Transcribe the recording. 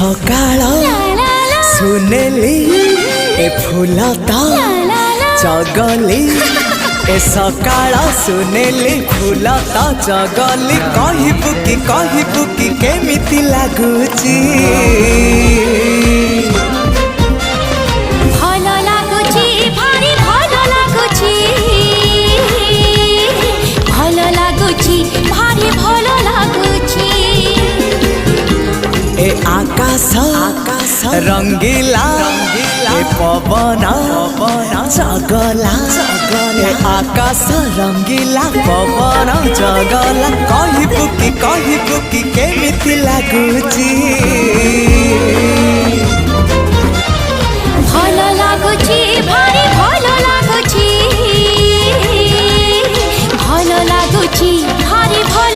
सकाळ सुनेली ए फूलता चगली ए सकाळ सुनेली फूलता चगली कहबू कि केमिति लागुची ए आकाश रंगीला ए पवन जगला ए आकाश रंगीला पवन जगला कहबू कि केमिति लागुची।